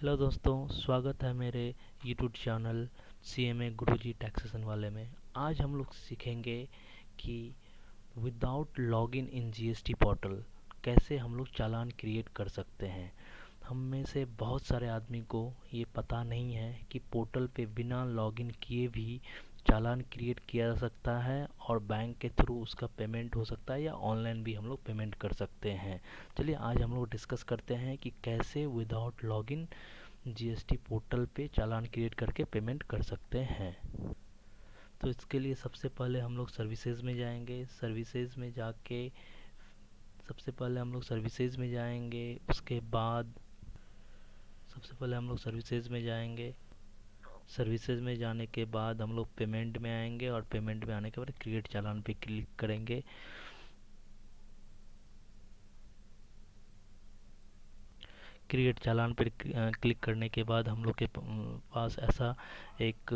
Hello दोस्तों, स्वागत है मेरे यूट्यूब चैनल CMA गुरुजी टैक्सेशन वाले में। आज हम लोग सीखेंगे कि विदाउट लॉगिन इन GST पोर्टल कैसे हम लोग चालान क्रिएट कर सकते हैं। हम में से बहुत सारे आदमी को ये पता नहीं है कि पोर्टल पे बिना लॉगिन किए भी चालान क्रिएट किया जा सकता है और बैंक के थ्रू उसका पेमेंट हो सकता है या ऑनलाइन भी हम लोग पेमेंट कर सकते हैं। चलिए आज हम लोग डिस्कस करते हैं कि कैसे विदाउट लॉगिन GST पोर्टल पे चालान क्रिएट करके पेमेंट कर सकते हैं। तो इसके लिए सबसे पहले हम लोग सर्विसेज में जाएंगे। सर्विसेज में जाके सबसे पहले हम लोग सर्विसेज में जाएंगे उसके बाद सबसे पहले हम लोग सर्विसेज में जाएंगे। सर्विसेज में जाने के बाद हम लोग पेमेंट में आएंगे और पेमेंट में आने के बाद क्रिएट चालान पे क्लिक करेंगे। क्रिएट चालान पर क्लिक करने के बाद हम लोग के पास ऐसा एक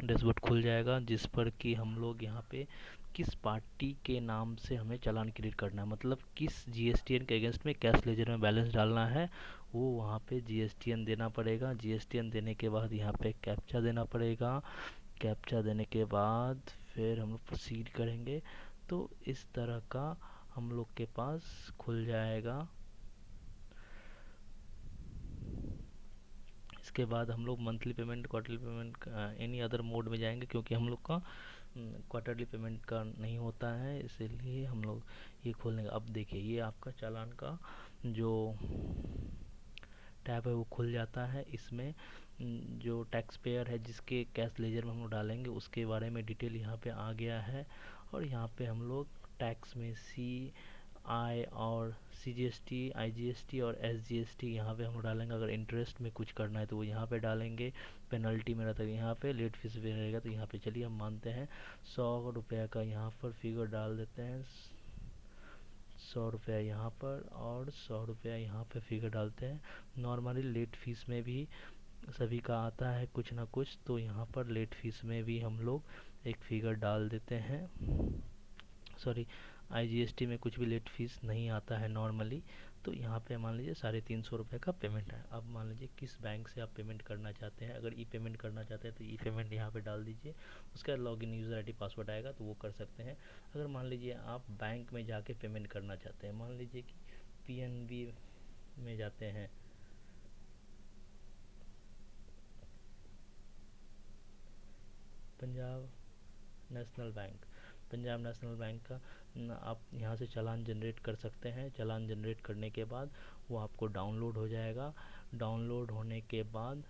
डैशबोर्ड खुल जाएगा जिस पर कि हम लोग यहाँ पे किस पार्टी के नाम से हमें चालान क्रिएट करना है, मतलब किस GSTN के अगेंस्ट में कैश लेजर में बैलेंस डालना है वो वहाँ पे GSTN देना पड़ेगा। GSTN देने के बाद यहाँ पे कैप्चा देना पड़ेगा। कैप्चा देने के बाद फिर हम लोग प्रोसीड करेंगे तो इस तरह का हम लोग के पास खुल जाएगा। इसके बाद हम लोग monthly payment, quarterly payment, any other mode में जाएंगे क्योंकि हम लोग का क्वार्टरली पेमेंट का नहीं होता है, इसीलिए हम लोग ये खोलने का। अब देखिए ये आपका चालान का जो टैब है वो खुल जाता है। इसमें जो टैक्स पेयर है जिसके कैश लेजर में हम लोग डालेंगे उसके बारे में डिटेल यहाँ पे आ गया है और यहाँ पे हम लोग टैक्स में CI और CGST, IGST और SGST यहाँ पे हम डालेंगे। अगर इंटरेस्ट में कुछ करना है तो वो यहाँ पे डालेंगे। पेनल्टी में रहता है यहाँ पे, लेट फीस भी रहेगा तो यहाँ पे। चलिए हम मानते हैं 100 रुपये का यहाँ पर फिगर डाल देते हैं। 100 रुपया यहाँ पर और 100 रुपया यहाँ पे फिगर डालते हैं। नॉर्मली लेट फीस में भी सभी का आता है कुछ ना कुछ, तो यहाँ पर लेट फीस में भी हम लोग एक फिगर डाल देते हैं। सॉरी, IGST में कुछ भी लेट फीस नहीं आता है नॉर्मली। तो यहाँ पे मान लीजिए 350 रुपये का पेमेंट है। अब मान लीजिए किस बैंक से आप पेमेंट करना चाहते हैं। अगर ई पेमेंट करना चाहते हैं तो ई पेमेंट यहाँ पे डाल दीजिए। उसके बाद लॉगिन यूज़र ID पासवर्ड आएगा तो वो कर सकते हैं। अगर मान लीजिए आप बैंक में जाके पेमेंट करना चाहते हैं, मान लीजिए कि PNB में जाते हैं, Punjab national bank, Punjab national bank का आप यहाँ से चालान जनरेट कर सकते हैं। चालान जनरेट करने के बाद वो आपको डाउनलोड हो जाएगा। डाउनलोड होने के बाद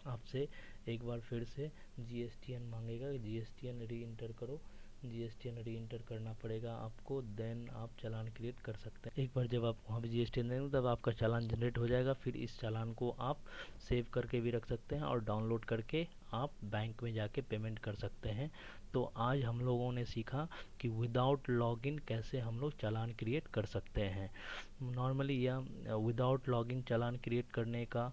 आपसे एक बार फिर से GSTN मांगेगा। GSTN री इंटर करो। GSTN री इंटर करना पड़ेगा आपको, देन आप चालान क्रिएट कर सकते हैं। एक बार जब आप वहाँ पे GSTN देंगे तब आपका चालान जनरेट हो जाएगा। फिर इस चालान को आप सेव करके भी रख सकते हैं और डाउनलोड करके आप बैंक में जाके पेमेंट कर सकते हैं। तो आज हम लोगों ने सीखा कि विदाउट लॉगिन कैसे हम लोग चालान क्रिएट कर सकते हैं। नॉर्मली यह विदाउट लॉगिन चालान क्रिएट करने का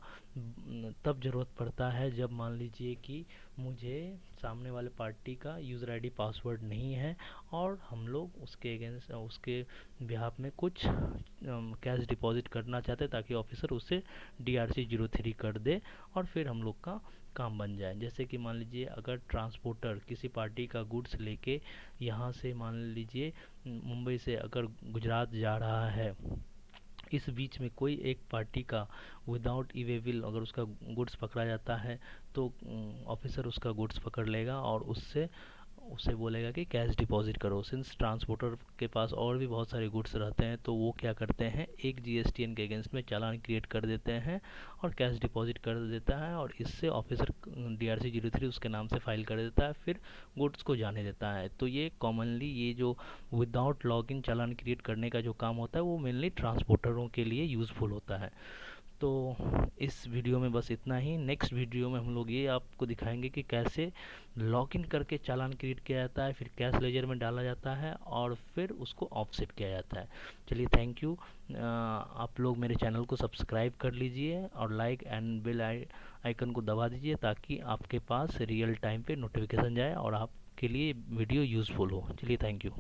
तब ज़रूरत पड़ता है जब मान लीजिए कि मुझे सामने वाले पार्टी का यूज़र ID पासवर्ड नहीं है और हम लोग उसके अगेंस्ट उसके बिहाफ में कुछ कैश डिपॉजिट करना चाहते हैं ताकि ऑफिसर उसे DRC 03 कर दे और फिर हम लोग का काम बन जाए। जैसे कि मान लीजिए अगर ट्रांसपोर्टर किसी पार्टी का गुड्स लेके यहाँ से मान लीजिए मुंबई से अगर गुजरात जा रहा है, इस बीच में कोई एक पार्टी का विदाउट ई-वे-बिल अगर उसका गुड्स पकड़ा जाता है तो ऑफिसर उसका गुड्स पकड़ लेगा और उससे उसे बोलेगा कि कैश डिपॉजिट करो। सिंस ट्रांसपोर्टर के पास और भी बहुत सारे गुड्स रहते हैं तो वो क्या करते हैं, एक GSTN के अगेंस्ट में चालान क्रिएट कर देते हैं और कैश डिपॉजिट कर देता है और इससे ऑफिसर DRC 03 उसके नाम से फाइल कर देता है, फिर गुड्स को जाने देता है। तो ये कॉमनली ये जो विदाउट लॉगिन चालान क्रिएट करने का जो काम होता है वो मेनली ट्रांसपोर्टरों के लिए यूज़फुल होता है। तो इस वीडियो में बस इतना ही। नेक्स्ट वीडियो में हम लोग ये आपको दिखाएंगे कि कैसे लॉगिन करके चालान क्रिएट किया जाता है, फिर कैश लेजर में डाला जाता है और फिर उसको ऑफसेट किया जाता है। चलिए थैंक यू। आप लोग मेरे चैनल को सब्सक्राइब कर लीजिए और लाइक एंड बेल आइकन को दबा दीजिए ताकि आपके पास रियल टाइम पे नोटिफिकेशन जाए और आपके लिए वीडियो यूज़फुल हो। चलिए थैंक यू।